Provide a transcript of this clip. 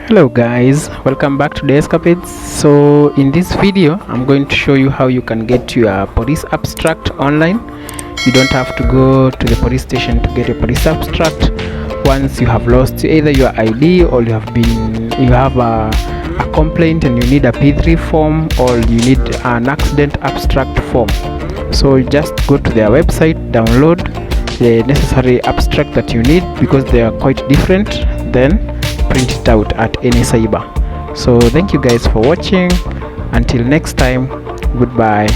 Hello guys, welcome back to the Escapades. So in this video I'm going to show you how you can get your police abstract online. You don't have to go to the police station to get a police abstract. Once you have lost either your ID or you have a complaint and you need a P3 form, or you need an accident abstract form. So just go to their website, download the necessary abstract that you need because they are quite different, then print it out at any cyber. So thank you guys for watching. Until next time, goodbye.